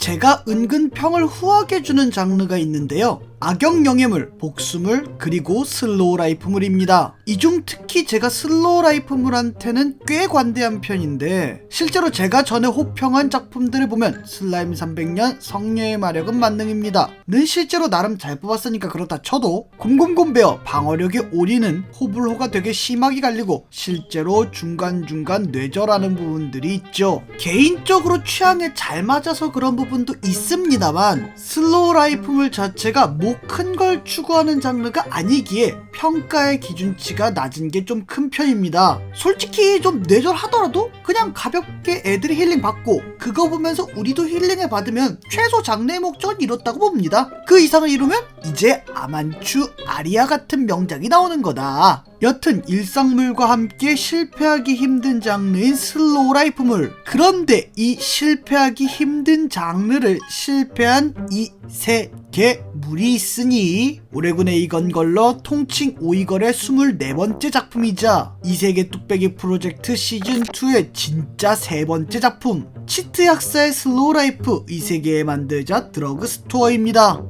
제가 은근 평을 후하게 주는 장르가 있는데요. 악역 영예물, 복수물, 그리고 슬로우 라이프물입니다. 이 중 특히 제가 슬로우 라이프물한테는 꽤 관대한 편인데, 실제로 제가 전에 호평한 작품들을 보면 슬라임 300년, 성녀의 마력은 만능입니다 는 실제로 나름 잘 뽑았으니까 그렇다 쳐도, 곰곰곰베어 방어력의 올인은 호불호가 되게 심하게 갈리고 실제로 중간중간 뇌절하는 부분들이 있죠. 개인적으로 취향에 잘 맞아서 그런 부분도 있습니다만, 슬로우 라이프물 자체가 큰 걸 추구하는 장르가 아니기에 평가의 기준치가 낮은 게 좀 큰 편입니다. 솔직히 좀 뇌절하더라도 그냥 가볍게 애들이 힐링 받고 그거 보면서 우리도 힐링을 받으면 최소 장르의 목적은 이뤘다고 봅니다. 그 이상을 이루면 이제 아만추, 아리아 같은 명작이 나오는 거다. 여튼 일상물과 함께 실패하기 힘든 장르인 슬로우 라이프물. 그런데 이 실패하기 힘든 장르를 실패한 이 세 개 물이 있으니 올해군에 이건 걸러 통칭 오이걸의 24번째 작품이자 이세계 뚝배기 프로젝트 시즌2의 진짜 3번째 작품, 치트 약사의 슬로우 라이프 이세계에 만들자 드러그 스토어입니다.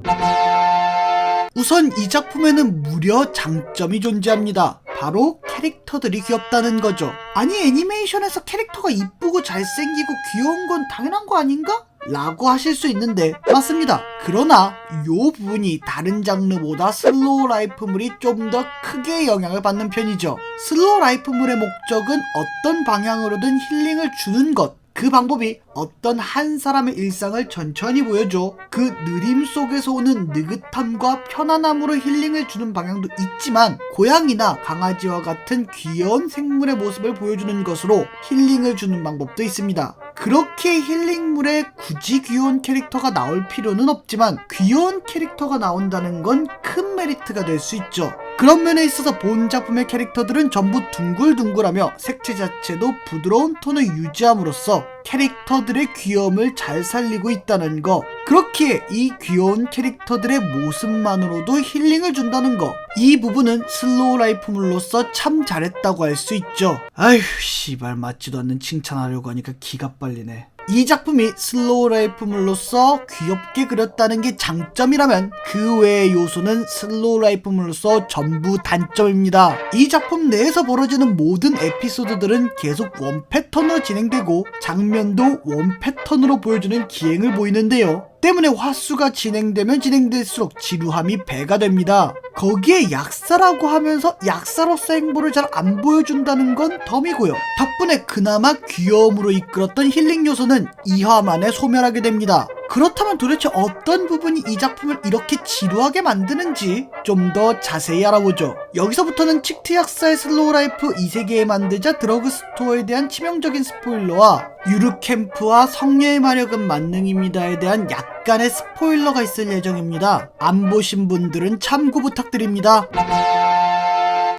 우선 이 작품에는 무려 장점이 존재합니다. 바로 캐릭터들이 귀엽다는 거죠. 아니 애니메이션에서 캐릭터가 이쁘고 잘생기고 귀여운 건 당연한 거 아닌가? 라고 하실 수 있는데 맞습니다. 그러나 요 부분이 다른 장르보다 슬로우 라이프물이 좀 더 크게 영향을 받는 편이죠. 슬로우 라이프물의 목적은 어떤 방향으로든 힐링을 주는 것, 그 방법이 어떤 한 사람의 일상을 천천히 보여줘 그 느림 속에서 오는 느긋함과 편안함으로 힐링을 주는 방향도 있지만, 고양이나 강아지와 같은 귀여운 생물의 모습을 보여주는 것으로 힐링을 주는 방법도 있습니다. 그렇게 힐링물에 굳이 귀여운 캐릭터가 나올 필요는 없지만 귀여운 캐릭터가 나온다는 건 큰 메리트가 될 수 있죠. 그런 면에 있어서 본 작품의 캐릭터들은 전부 둥글둥글하며 색채 자체도 부드러운 톤을 유지함으로써 캐릭터들의 귀여움을 잘 살리고 있다는 거, 그렇기에 이 귀여운 캐릭터들의 모습만으로도 힐링을 준다는 거, 이 부분은 슬로우 라이프물로서 참 잘했다고 할 수 있죠. 아휴 씨발, 맞지도 않는 칭찬하려고 하니까 기가 빨리네. 이 작품이 슬로우 라이프물로서 귀엽게 그렸다는 게 장점이라면 그 외의 요소는 슬로우 라이프물로서 전부 단점입니다. 이 작품 내에서 벌어지는 모든 에피소드들은 계속 원 패턴으로 진행되고 장면도 원 패턴으로 보여주는 기행을 보이는데요. 때문에 화수가 진행되면 진행될수록 지루함이 배가 됩니다. 거기에 약사라고 하면서 약사로서 행보를 잘 안 보여준다는 건 덤이고요. 덕분에 그나마 귀여움으로 이끌었던 힐링 요소는 2화 만에 소멸하게 됩니다. 그렇다면 도대체 어떤 부분이 이 작품을 이렇게 지루하게 만드는지 좀 더 자세히 알아보죠. 여기서부터는 치트 약사의 슬로우 라이프 이세계에 만들자 드러그 스토어에 대한 치명적인 스포일러와 유르캠프와 성녀의 마력은 만능입니다에 대한 약간의 스포일러가 있을 예정입니다. 안 보신 분들은 참고 부탁드립니다.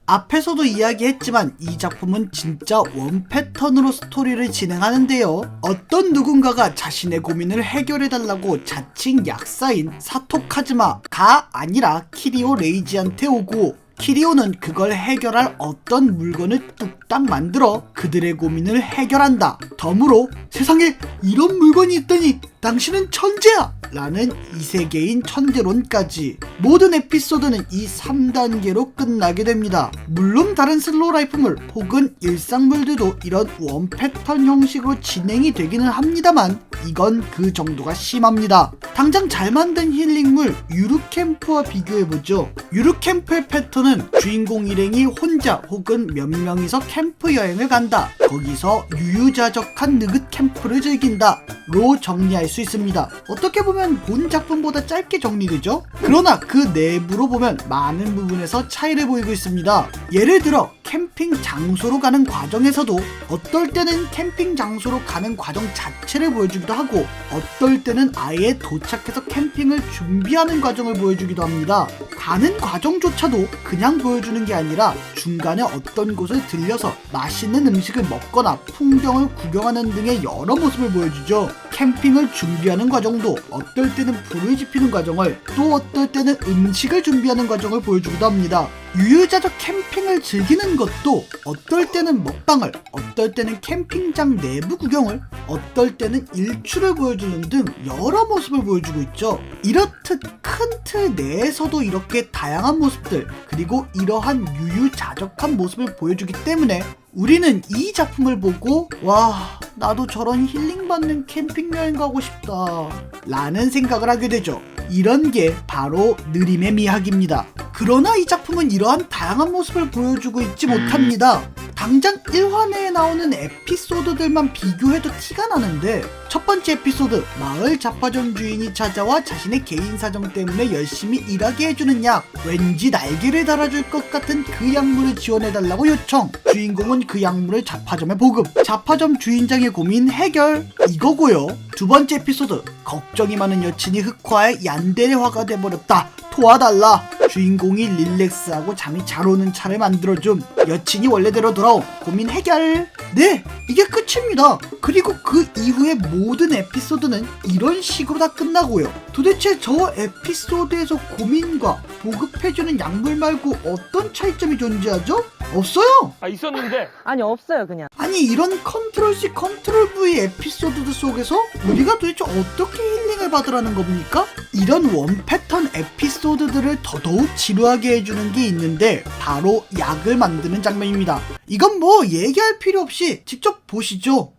앞에서도 이야기했지만 이 작품은 진짜 원 패턴으로 스토리를 진행하는데요. 어떤 누군가가 자신의 고민을 해결해달라고 자칭 약사인 사토 카즈마가 아니라 키리오 레이지한테 오고, 키리오는 그걸 해결할 어떤 물건을 뚝딱 만들어 그들의 고민을 해결한다. 덤으로 세상에 이런 물건이 있다니 당신은 천재야! 라는 이세계인 천재론까지 모든 에피소드는 이 3단계로 끝나게 됩니다. 물론 다른 슬로우 라이프물 혹은 일상물들도 이런 원 패턴 형식으로 진행이 되기는 합니다만 이건 그 정도가 심합니다. 당장 잘 만든 힐링물 유르캠프와 비교해보죠. 유르캠프의 패턴은 주인공 일행이 혼자 혹은 몇 명이서 캠프 여행을 간다, 거기서 유유자적한 느긋 캠프를 즐긴다 로 정리할 수 있습니다. 어떻게 보면 본 작품보다 짧게 정리되죠? 그러나 그 내부로 보면 많은 부분에서 차이를 보이고 있습니다. 예를 들어 캠핑 장소로 가는 과정에서도 어떨 때는 캠핑 장소로 가는 과정 자체를 보여주기도 하고 어떨 때는 아예 도착해서 캠핑을 준비하는 과정을 보여주기도 합니다. 가는 과정조차도 그냥 보여주는 게 아니라 중간에 어떤 곳을 들려서 맛있는 음식을 먹거나 풍경을 구경하는 등의 여러 모습을 보여주죠. 캠핑을 준비하는 과정도 어떨 때는 불을 지피는 과정을, 또 어떨 때는 음식을 준비하는 과정을 보여주기도 합니다. 유유자적 캠핑을 즐기는 것도 어떨 때는 먹방을, 어떨 때는 캠핑장 내부 구경을, 어떨 때는 일출을 보여주는 등 여러 모습을 보여주고 있죠. 이렇듯 큰 틀 내에서도 이렇게 다양한 모습들, 그리고 이러한 유유자적한 모습을 보여주기 때문에 우리는 이 작품을 보고 와, 나도 저런 힐링받는 캠핑 여행 가고 싶다 라는 생각을 하게 되죠. 이런 게 바로 느림의 미학입니다. 그러나 이 작품은 이러한 다양한 모습을 보여주고 있지 못합니다. 당장 1화내에 나오는 에피소드들만 비교해도 티가 나는데, 첫 번째 에피소드, 마을 잡화점 주인이 찾아와 자신의 개인 사정 때문에 열심히 일하게 해주는 약, 왠지 날개를 달아줄 것 같은 그 약물을 지원해달라고 요청, 주인공은 그 약물을 잡화점에 보급, 잡화점 주인장의 고민 해결, 이거고요. 두 번째 에피소드, 걱정이 많은 여친이 흑화해 얀데레화가 돼버렸다, 도와달라, 주인공이 릴렉스하고 잠이 잘 오는 차를 만들어줌, 여친이 원래대로 돌아옴, 고민 해결. 네, 이게 끝입니다. 그리고 그 이후의 모든 에피소드는 이런 식으로 다 끝나고요. 도대체 저 에피소드에서 고민과 보급해주는 약물 말고 어떤 차이점이 존재하죠? 없어요. 있었는데. 아니 없어요 그냥. 아니, 이런 컨트롤 C 컨트롤 V 에피소드들 속에서 우리가 도대체 어떻게 힐링을 받으라는 겁니까? 이런 원 패턴 에피소드들을 더더욱 지루하게 해주는 게 있는데, 바로 약을 만드는 장면입니다. 이건 뭐 얘기할 필요 없이 직접 보시죠.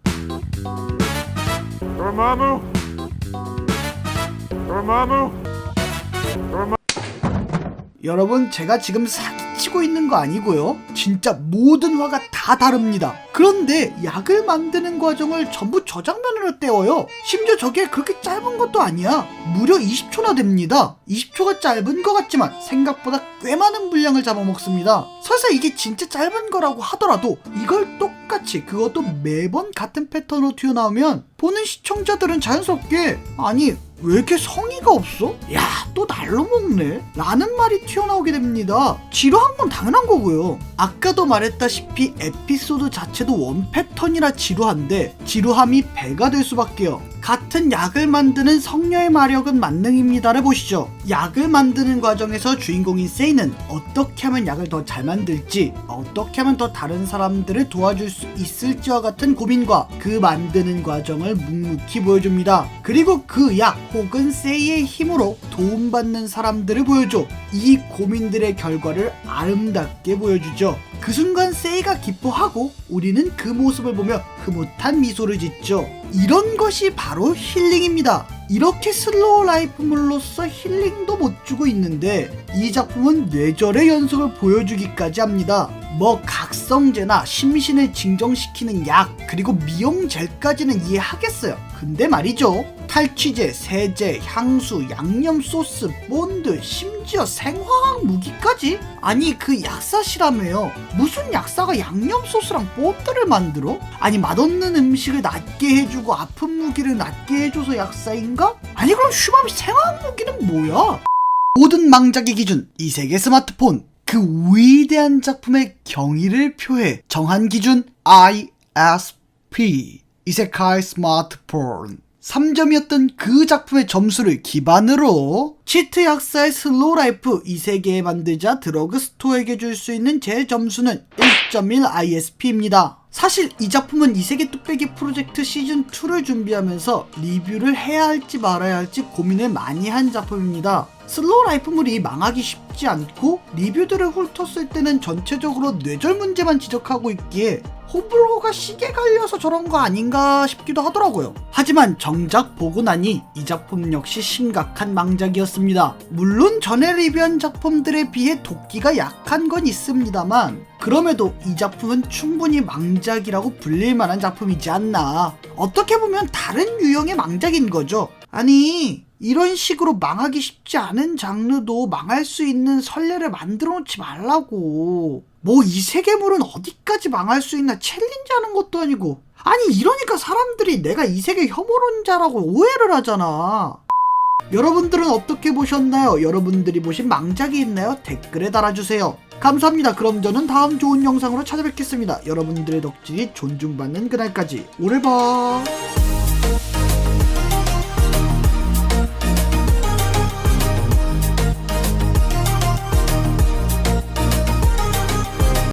여러분, 제가 지금 사기치고 있는 거 아니고요. 진짜 모든 화가 다 다릅니다. 그런데 약을 만드는 과정을 전부 저 장면으로 떼어요. 심지어 저게 그렇게 짧은 것도 아니야. 무려 20초나 됩니다. 20초가 짧은 것 같지만 생각보다 꽤 많은 분량을 잡아먹습니다. 설사 이게 진짜 짧은 거라고 하더라도 이걸 똑같이, 그것도 매번 같은 패턴으로 튀어나오면 보는 시청자들은 자연스럽게, 아니 왜 이렇게 성의가 없어? 야, 또 날로 먹네? 라는 말이 튀어나오게 됩니다. 지루한 건 당연한 거고요. 아까도 말했다시피 에피소드 자체도 원 패턴이라 지루한데, 지루함이 배가 될 수밖에요. 같은 약을 만드는 성녀의 마력은 만능입니다를 보시죠. 약을 만드는 과정에서 주인공인 세이는 어떻게 하면 약을 더 잘 만들지, 어떻게 하면 더 다른 사람들을 도와줄 수 있을지와 같은 고민과 그 만드는 과정을 묵묵히 보여줍니다. 그리고 그 약 혹은 세이의 힘으로 도움받는 사람들을 보여줘 이 고민들의 결과를 아름답게 보여주죠. 그 순간 세이가 기뻐하고 우리는 그 모습을 보며 흐뭇한 미소를 짓죠. 이런 것이 바로 힐링입니다. 이렇게 슬로우 라이프물로서 힐링도 못 주고 있는데 이 작품은 뇌절의 연속을 보여주기까지 합니다. 뭐 각성제나 심신을 진정시키는 약, 그리고 미용젤까지는 이해하겠어요. 근데 말이죠, 탈취제, 세제, 향수, 양념 소스, 본드, 심지어 생화학 무기까지? 아니 그 약사시라며요. 무슨 약사가 양념 소스랑 본드를 만들어? 아니 맛없는 음식을 낫게 해주고 아픈 무기를 낫게 해줘서 약사인가? 아니 그럼 슈마미 생화학 무기는 뭐야? 모든 망작의 기준, 이 세계 스마트폰. 그 위대한 작품의 경의를 표해 정한 기준 ISP, 이세카이 스마트폰 3점이었던 그 작품의 점수를 기반으로 치트 약사의 슬로우 라이프 이 세계에 만들자 드러그 스토어에게 줄 수 있는 제 점수는 1.1 ISP입니다. 사실 이 작품은 이세계 뚝배기 프로젝트 시즌2를 준비하면서 리뷰를 해야 할지 말아야 할지 고민을 많이 한 작품입니다. 슬로우 라이프물이 망하기 쉽지 않고 리뷰들을 훑었을 때는 전체적으로 뇌절 문제만 지적하고 있기에 호불호가 시계 갈려서 저런 거 아닌가 싶기도 하더라고요. 하지만 정작 보고 나니 이 작품 역시 심각한 망작이었습니다. 물론 전에 리뷰한 작품들에 비해 도끼가 약한 건 있습니다만, 그럼에도 이 작품은 충분히 망작이라고 불릴 만한 작품이지 않나. 어떻게 보면 다른 유형의 망작인 거죠. 아니 이런 식으로 망하기 쉽지 않은 장르도 망할 수 있는 선례를 만들어 놓지 말라고. 뭐 이 세계물은 어디까지 망할 수 있나 챌린지 하는 것도 아니고. 아니 이러니까 사람들이 내가 이 세계 혐오론자라고 오해를 하잖아. 여러분들은 어떻게 보셨나요? 여러분들이 보신 망작이 있나요? 댓글에 달아주세요. 감사합니다. 그럼 저는 다음 좋은 영상으로 찾아뵙겠습니다. 여러분들의 덕질이 존중받는 그날까지 오래 봐.